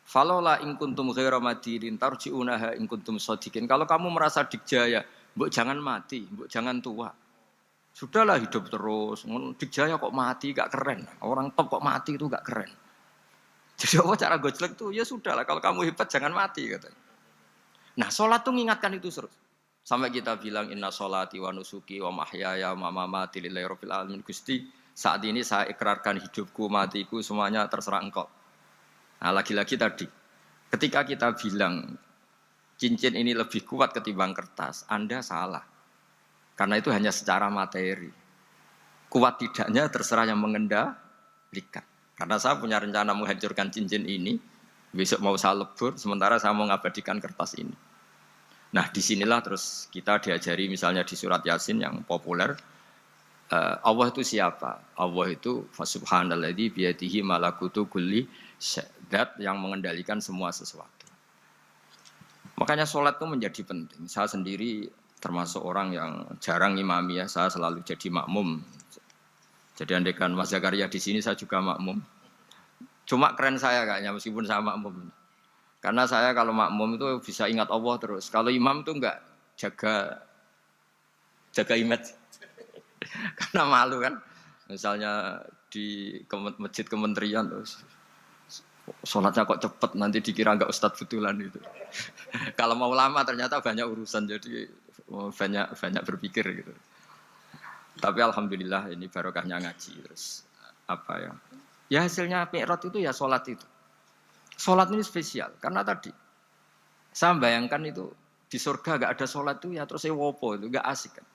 falola in kuntum ghaira madinin tarji'unaha in kuntum shadiqin. Kalau kamu merasa dikjaya, mbok jangan mati, mbok jangan tua. Sudahlah hidup terus. Dikjaya kok mati gak keren. Orang top kok mati itu gak keren. Jadi Allah cara gojlek tuh ya sudahlah kalau kamu hebat jangan mati katanya. Nah, salat tuh mengingatkan itu terus. Sampai kita bilang inna sholati wa nusuki wa mahyaya wa mamati lillahi rabbil alamin. Gusti, saat ini saya ikrarkan hidupku, matiku semuanya terserah Engkau. Nah, lagi-lagi tadi ketika kita bilang cincin ini lebih kuat ketimbang kertas, Anda salah. Karena itu hanya secara materi. Kuat tidaknya terserah yang mengendalikan. Karena saya punya rencana menghancurkan cincin ini, besok mau saya lebur, sementara saya mau mengabadikan kertas ini. Nah, disinilah terus kita diajari misalnya di surat Yasin yang populer, Allah itu siapa? Allah itu subhanalladzi biyadihi malakutu kulli syai'in, yang mengendalikan semua sesuatu. Makanya sholat itu menjadi penting. Saya sendiri termasuk orang yang jarang imami ya, saya selalu jadi makmum. Jadi andekan Mas Zakaria di sini saya juga makmum. Cuma keren saya kayaknya meskipun saya makmum. Karena saya kalau makmum itu bisa ingat Allah terus. Kalau imam itu enggak jaga image. Karena malu kan. Misalnya di masjid kementerian terus sholatnya kok cepet nanti dikira enggak ustadz betulan itu. Kalau mau lama ternyata banyak urusan jadi banyak berpikir gitu. Tapi alhamdulillah ini barokahnya ngaji terus apa ya? Ya hasilnya mi'raj itu ya sholat itu. Sholat ini spesial karena tadi saya bayangkan itu di surga gak ada sholat itu ya terus wopo itu gak asik kan.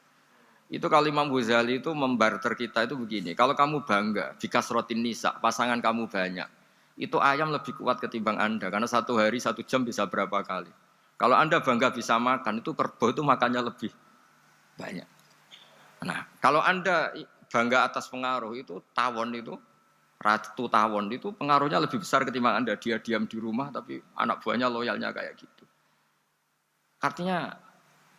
Itu kalau Imam Ghazali itu membarter kita itu begini. Kalau kamu bangga bikasrotin nisa pasangan kamu banyak, itu ayam lebih kuat ketimbang Anda karena 1 hari 1 jam bisa berapa kali. Kalau Anda bangga bisa makan itu kerbau itu makannya lebih banyak. Nah, kalau Anda bangga atas pengaruh itu tawon itu, ratu tawon itu pengaruhnya lebih besar ketimbang Anda. Dia diam di rumah tapi anak buahnya loyalnya kayak gitu. Artinya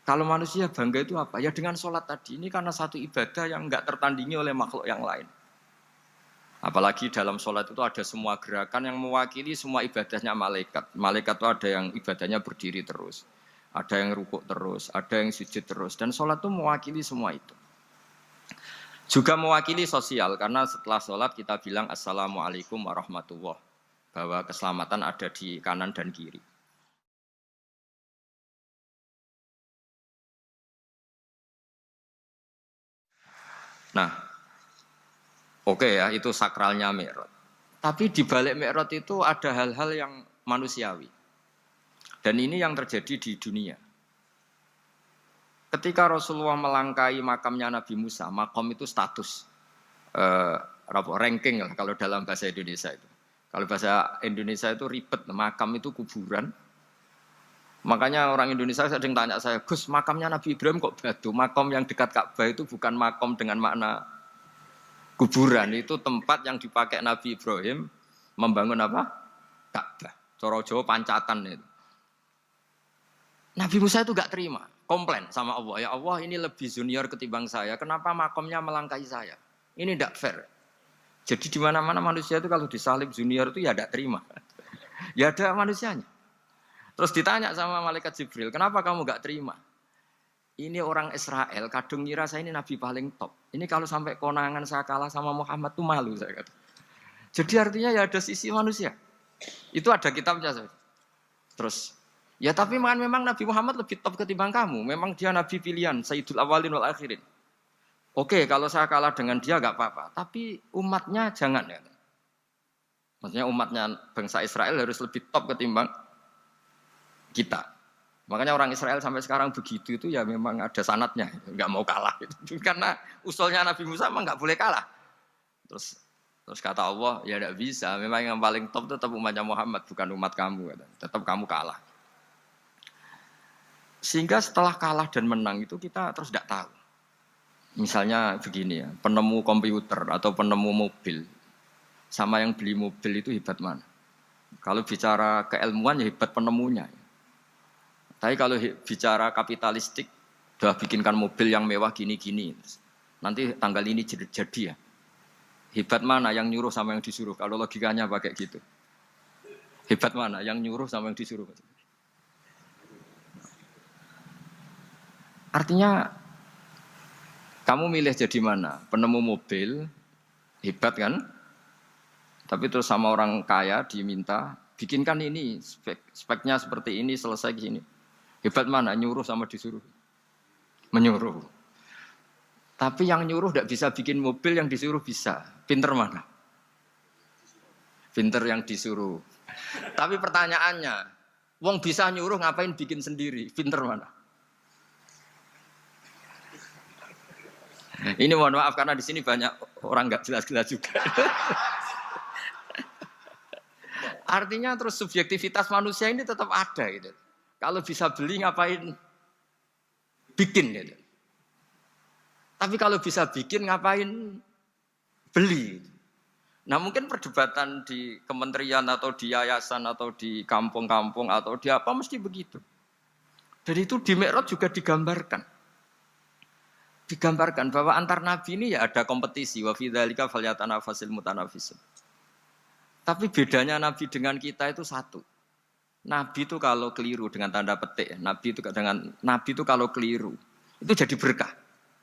kalau manusia bangga itu apa? Ya dengan sholat tadi. Ini karena satu ibadah yang enggak tertandingi oleh makhluk yang lain. Apalagi dalam sholat itu ada semua gerakan yang mewakili semua ibadahnya malaikat. Malaikat itu ada yang ibadahnya berdiri terus. Ada yang rukuk terus, ada yang sujud terus. Dan sholat itu mewakili semua itu. Juga mewakili sosial, karena setelah sholat kita bilang Assalamualaikum warahmatullahi wabarakatuh. Bahwa keselamatan ada di kanan dan kiri. Nah, oke ya, itu sakralnya Mi'raj. Tapi di balik Mi'raj itu ada hal-hal yang manusiawi. Dan ini yang terjadi di dunia. Ketika Rasulullah melangkai makamnya Nabi Musa, makam itu status, ranking lah kalau dalam bahasa Indonesia itu. Kalau bahasa Indonesia itu ribet, makam itu kuburan. Makanya orang Indonesia sering tanya saya, Gus, makamnya Nabi Ibrahim kok batu? Makam yang dekat Ka'bah itu bukan makam dengan makna kuburan, itu tempat yang dipakai Nabi Ibrahim membangun apa? Ka'bah. Cara Jawa pancatan itu. Nabi Musa itu gak terima, komplain sama Allah. Ya Allah, ini lebih junior ketimbang saya. Kenapa makomnya melangkai saya? Ini tidak fair. Jadi di mana-mana manusia itu kalau disalib junior itu ya tidak terima. Ya ada manusianya. Terus ditanya sama malaikat Jibril, kenapa kamu gak terima? Ini orang Israel, kadung ngira saya ini nabi paling top. Ini kalau sampai konangan saya kalah sama Muhammad tuh malu saya kata. Jadi artinya ya ada sisi manusia. Itu ada kitabnya. Terus, ya tapi memang Nabi Muhammad lebih top ketimbang kamu. Memang dia nabi pilihan, Sayyidul Awalin wal Akhirin. Oke, kalau saya kalah dengan dia gak apa-apa. Tapi umatnya jangan ya. Maksudnya umatnya bangsa Israel harus lebih top ketimbang kita. Makanya orang Israel sampai sekarang begitu itu ya memang ada sanatnya, nggak mau kalah. Itu karena usulnya Nabi Musa memang nggak boleh kalah. Terus kata Allah, ya tidak bisa. Memang yang paling top tetap umatnya Muhammad, bukan umat kamu. Tetap kamu kalah. Sehingga setelah kalah dan menang itu kita terus tidak tahu. Misalnya begini ya, penemu komputer atau penemu mobil sama yang beli mobil itu hebat mana? Kalau bicara keilmuan ya hebat penemunya. Tapi kalau bicara kapitalistik, udah bikinkan mobil yang mewah gini-gini. Nanti tanggal ini jadi ya. Hebat mana yang nyuruh sama yang disuruh? Kalau logikanya pakai gitu. Hebat mana yang nyuruh sama yang disuruh? Artinya, kamu milih jadi mana? Penemu mobil, hebat kan? Tapi terus sama orang kaya diminta, bikinkan ini, speknya seperti ini, selesai gini. Hebat mana? Nyuruh sama disuruh? Menyuruh. Tapi yang nyuruh tidak bisa bikin mobil, yang disuruh bisa. Pinter mana? Pinter yang disuruh. Tapi pertanyaannya, wong bisa nyuruh ngapain bikin sendiri? Pinter mana? Ini mohon maaf karena di sini banyak orang nggak jelas-jelas juga. Artinya terus subjektivitas manusia ini tetap ada gitu. Kalau bisa beli ngapain bikin gitu. Tapi kalau bisa bikin ngapain beli. Nah mungkin perdebatan di kementerian atau di yayasan atau di kampung-kampung atau di apa mesti begitu. Dan itu di Mi'raj juga digambarkan. Digambarkan bahwa antar nabi ini ya ada kompetisi. Wa fi dzalika falyatanafasil mutanafisun. Tapi bedanya nabi dengan kita itu satu. Nabi itu kalau keliru dengan tanda petik, Nabi itu kalau keliru itu jadi berkah.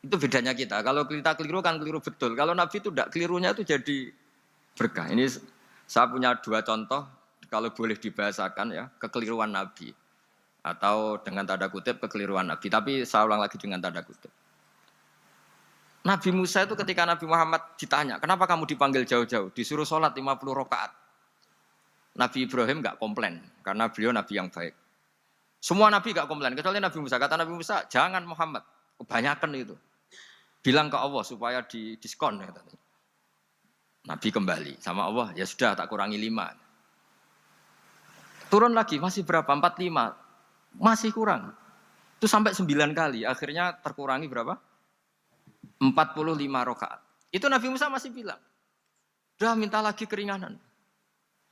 Itu bedanya kita. Kalau kita keliru kan keliru betul. Kalau Nabi itu tidak kelirunya itu jadi berkah. Ini saya punya dua contoh kalau boleh dibahasakan ya kekeliruan Nabi atau dengan tanda kutip kekeliruan Nabi. Tapi saya ulang lagi dengan tanda kutip. Nabi Musa itu ketika Nabi Muhammad ditanya, kenapa kamu dipanggil jauh-jauh? Disuruh sholat 50 rakaat. Nabi Ibrahim enggak komplain karena beliau nabi yang baik. Semua nabi enggak komplain kecuali Nabi Musa. Kata Nabi Musa, "Jangan Muhammad, kebanyakan itu. Bilang ke Allah supaya didiskon." Katanya. Nabi kembali sama Allah, "Ya sudah tak kurangi 5." Turun lagi, masih berapa? 45. Masih kurang. Itu sampai 9 kali. Akhirnya terkurangi berapa? 45 rakaat. Itu Nabi Musa masih bilang, "Udah minta lagi keringanan."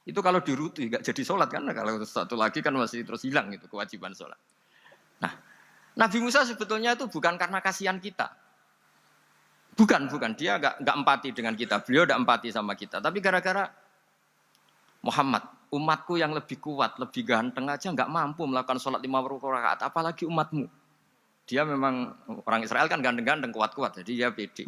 Itu kalau diruti nggak jadi sholat kan, kalau satu lagi kan masih terus hilang itu kewajiban sholat. Nah, Nabi Musa sebetulnya itu bukan karena kasihan kita, bukan dia nggak empati dengan kita, beliau nggak empati sama kita, tapi gara-gara Muhammad, umatku yang lebih kuat, lebih ganteng aja nggak mampu melakukan sholat 50 rakaat, apalagi umatmu. Dia memang orang Israel kan ganteng-ganteng, kuat-kuat, jadi dia pede.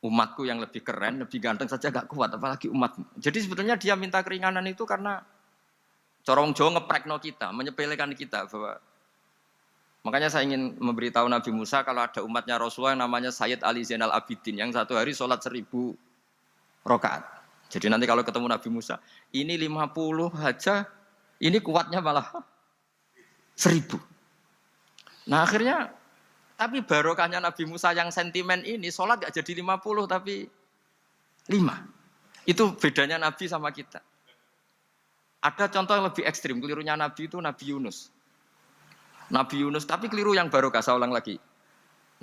Umatku yang lebih keren, lebih ganteng saja gak kuat, apalagi umatmu. Jadi sebetulnya dia minta keringanan itu karena corong Jawa ngeprekno kita, menyepelekan kita bahwa makanya saya ingin memberitahu Nabi Musa kalau ada umatnya Rasulullah yang namanya Sayyid Ali Zainal Abidin yang satu hari sholat 1000 rakaat. Jadi nanti kalau ketemu Nabi Musa, ini 50 aja, ini kuatnya malah 1000. Nah akhirnya tapi barokahnya Nabi Musa yang sentimen ini, sholat gak jadi 50 tapi 5. Itu bedanya Nabi sama kita. Ada contoh yang lebih ekstrim, kelirunya Nabi itu Nabi Yunus. Nabi Yunus, tapi keliru yang barokah, saya ulang lagi.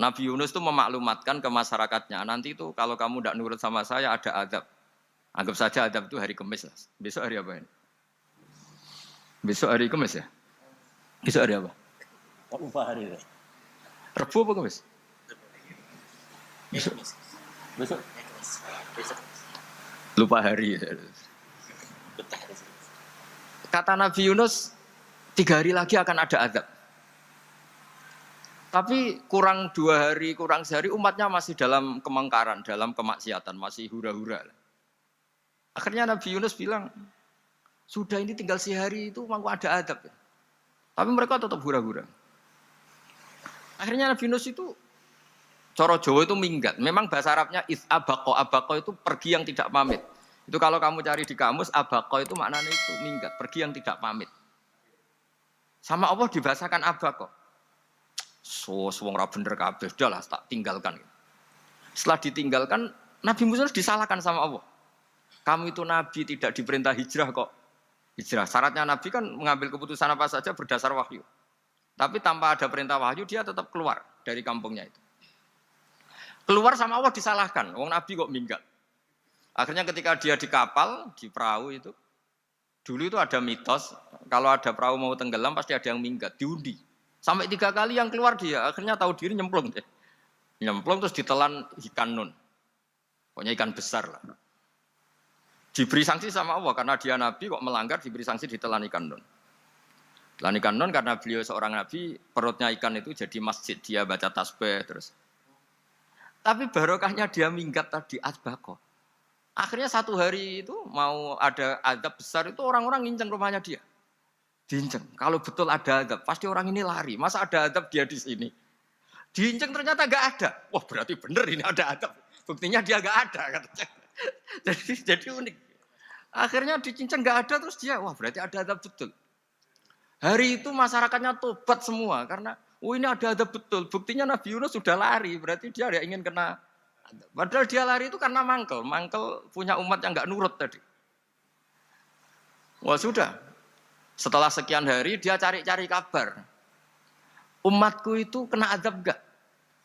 Nabi Yunus itu memaklumatkan ke masyarakatnya, nanti itu kalau kamu tidak nurut sama saya ada adab. Anggap saja adab itu hari Kamis. Besok hari apa ini? Besok hari Kamis ya? Besok hari apa? Lupa hari itu. Rebu apa Kamis? Besok. Lupa hari. Kata Nabi Yunus, 3 hari lagi akan ada azab. Tapi kurang 2 hari, kurang sehari umatnya masih dalam kemungkaran, dalam kemaksiatan, masih hura-hura. Akhirnya Nabi Yunus bilang, sudah ini tinggal sehari itu mau ada azab. Tapi mereka tetap hura-hura. Akhirnya Nabi Yunus itu, cara Jawa itu minggat. Memang bahasa Arabnya abaqo. Abaqo itu pergi yang tidak pamit. Itu kalau kamu cari di kamus, abaqo itu maknanya itu minggat, pergi yang tidak pamit. Sama Allah dibahasakan abaqo. Wong ra bener kabeh, udahlah tak tinggalkan. Setelah ditinggalkan, Nabi Musa disalahkan sama Allah. Kamu itu Nabi tidak diperintah hijrah kok. Hijrah, syaratnya Nabi kan mengambil keputusan apa saja berdasar wahyu. Tapi tanpa ada perintah wahyu, dia tetap keluar dari kampungnya itu. Keluar sama Allah disalahkan, wong Nabi kok minggat. Akhirnya ketika dia di kapal, di perahu itu, dulu itu ada mitos, kalau ada perahu mau tenggelam pasti ada yang minggat, diundi. Sampai 3 kali yang keluar dia, akhirnya tahu diri nyemplung deh. Nyemplung terus ditelan ikan nun. Pokoknya ikan besar lah. Diberi sanksi sama Allah, karena dia Nabi kok melanggar, diberi sanksi ditelan ikan nun. Telan ikan nun karena beliau seorang Nabi, perutnya ikan itu jadi masjid, dia baca tasbih terus. Tapi barokahnya dia minggat tadi, asbaqo. Akhirnya 1 hari itu mau ada azab besar itu orang-orang nginceng rumahnya dia. Diinceng. Kalau betul ada azab, pasti orang ini lari. Masa ada azab dia di sini? Diinceng ternyata gak ada. Wah berarti bener ini ada azab. Buktinya dia gak ada. Katanya. Jadi unik. Akhirnya dicinceng gak ada terus dia, wah berarti ada azab betul. Hari itu masyarakatnya tobat semua karena ini ada azab betul. Buktinya Nabi Yunus sudah lari, berarti dia tidak ingin kena. Padahal dia lari itu karena mangkel punya umat yang nggak nurut tadi. Wah sudah. Setelah sekian hari dia cari-cari kabar. Umatku itu kena azab enggak?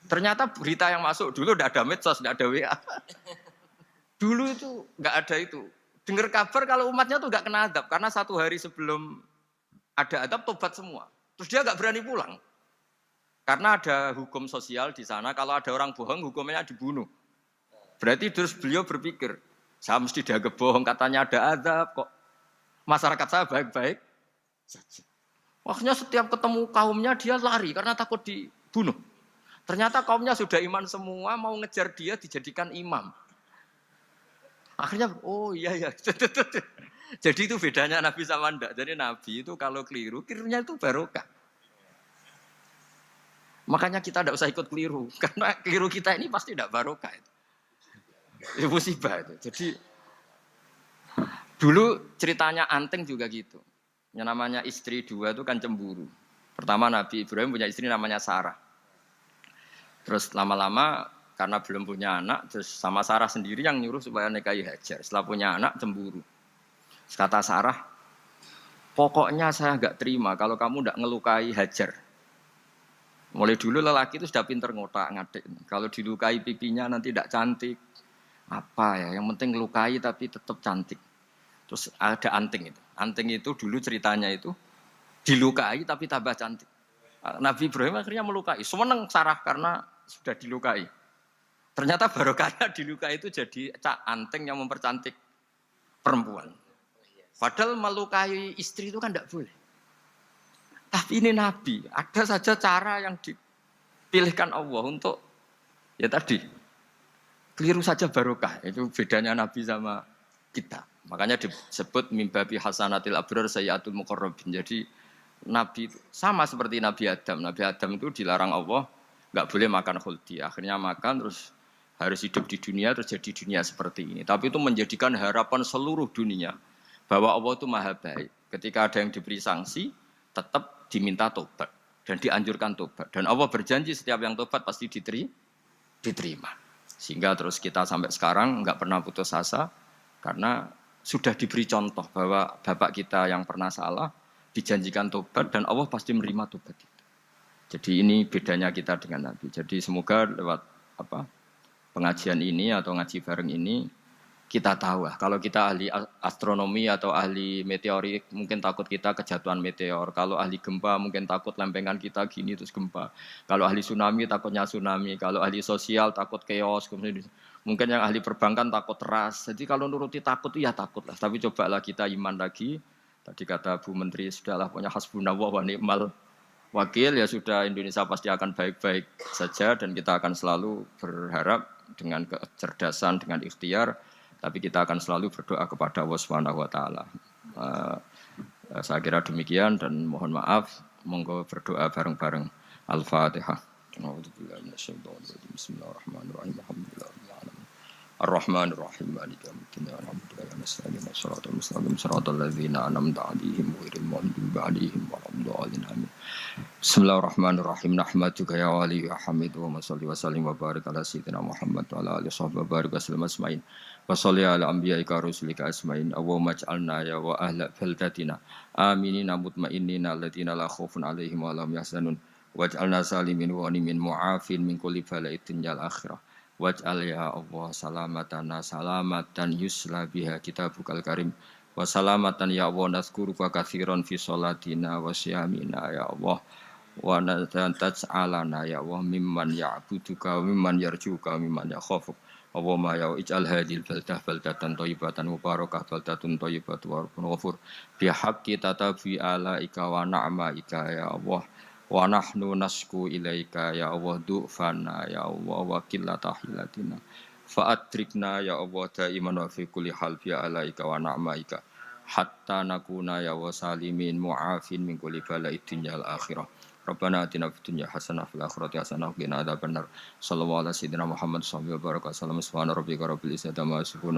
Ternyata berita yang masuk dulu tidak ada medsos, tidak ada WA. Dulu itu enggak ada itu. Dengar kabar kalau umatnya tuh enggak kena azab karena 1 hari sebelum ada azab tobat semua. Terus dia enggak berani pulang. Karena ada hukum sosial di sana, kalau ada orang bohong hukumnya dibunuh. Berarti terus beliau berpikir, saya mesti dianggap bohong, katanya ada azab kok. Masyarakat saya baik-baik saja. Akhirnya setiap ketemu kaumnya dia lari karena takut dibunuh. Ternyata kaumnya sudah iman semua, mau ngejar dia dijadikan imam. Akhirnya, oh iya. Jadi itu bedanya Nabi sama ndak. Jadi Nabi itu kalau kelirunya itu barokah. Makanya kita tidak usah ikut keliru. Karena keliru kita ini pasti tidak barokah. Itu musibah itu. Jadi dulu ceritanya Anteng juga gitu. Yang namanya istri 2 itu kan cemburu. Pertama Nabi Ibrahim punya istri namanya Sarah. Terus lama-lama karena belum punya anak, terus sama Sarah sendiri yang nyuruh supaya nikahi Hajar. Setelah punya anak cemburu. Terus kata Sarah, pokoknya saya enggak terima kalau kamu enggak ngelukai Hajar. Mulai dulu lelaki itu sudah pinter ngotak-ngatik. Kalau dilukai pipinya nanti tidak cantik. Apa ya, yang penting ngelukai tapi tetap cantik. Terus ada anting itu. Anting itu dulu ceritanya itu dilukai tapi tambah cantik. Nabi Ibrahim akhirnya melukai. Seneng Sarah karena sudah dilukai. Ternyata barokahnya dilukai itu jadi anting yang mempercantik perempuan. Padahal melukai istri itu kan tidak boleh. Tapi ini Nabi, ada saja cara yang dipilihkan Allah untuk, ya tadi, keliru saja barokah. Itu bedanya Nabi sama kita. Makanya disebut mimbabi hasanatil abrar sayyatul muqarrabin. Jadi Nabi itu sama seperti Nabi Adam. Nabi Adam itu dilarang Allah, nggak boleh makan khuldi. Akhirnya makan terus harus hidup di dunia, terus jadi dunia seperti ini. Tapi itu menjadikan harapan seluruh dunia bahwa Allah itu maha baik. Ketika ada yang diberi sanksi, tetap diminta tobat dan dianjurkan tobat. Dan Allah berjanji setiap yang tobat pasti diterima. Sehingga terus kita sampai sekarang nggak pernah putus asa karena sudah diberi contoh bahwa bapak kita yang pernah salah dijanjikan tobat dan Allah pasti menerima tobat itu. Jadi ini bedanya kita dengan Nabi. Jadi semoga lewat pengajian ini atau ngaji bareng ini kita tahu lah. Kalau kita ahli astronomi atau ahli meteorik mungkin takut kita kejatuhan meteor. Kalau ahli gempa mungkin takut lempengan kita gini terus gempa. Kalau ahli tsunami takutnya tsunami. Kalau ahli sosial takut chaos. Mungkin yang ahli perbankan takut ras. Jadi kalau nuruti takut ya takut lah. Tapi cobalah kita iman lagi. Tadi kata Bu Menteri, sudahlah punya hasbunallah wa ni'mal wakil, ya sudah, Indonesia pasti akan baik-baik saja dan kita akan selalu berharap dengan kecerdasan, dengan ikhtiar, tapi kita akan selalu berdoa kepada Allah Subhanahu wa taala. Saya kira demikian dan mohon maaf, monggo berdoa bareng-bareng. Al-Fatihah. Bismillahirrahmanirrahim. Alhamdulillahirabbil Ar-Rahman Ar-Rahim Maliki Yaumiddin Alhamdulillahi nasta'inu shiratal mustaqim shiratal ladzina an'amta 'alaihim ghairil maghdubi 'alaihim waladdallin amin. Bismillahirrahmanirrahim. Nahmaduka ya wali ya hamid wa shalli wa sallim wa barik ala sayyidina Muhammad wa ala alihi wa barik wa sallam asma'in. Wa shalli ala anbiya'ika rusulika asma'in. Allahumma ij'alna ya wa ahla baldatina aminina mutmainnina alladziina la khaufun 'alaihim wa la hum yahzanun. Waj'alna salimin wa ghanimin mu'afin min kulli bala'in dunyal akhirah. Waj'al ya Allah salamatana salamatan yusla biha kitabukal karim wa salamatan ya Allah nazkuruka katsiran fi sholatina wa siyamina ya Allah wa taj'alana ya Allah mimman ya'buduka wa mimman yarjuka wa mimman yakhafuk Allahumma ya ij'al hadhil baldah baldatan thayyibatan mubarakah baldatun thayyibatu wa rabbun ghafur bi haqqi tatabi alaika wa na'maika ya Allah wa nahnu nasku ilaika ya Allah du'fana ya Allah wa qillata hilatina fa adrikna ya Allah daiman wa fi kulli hal fi alaika wa na'maika hatta nakuna ya wa salimin mu'afin min kulli bala'id dunyal akhirah. Rabbana atina fid dunya hasanah fil akhirati hasanah wa qina adzabannar. Sallallahu alaihi wasallam Muhammad sallallahu alaihi wasallam subhana rabbika rabbil izzati amma yasifun.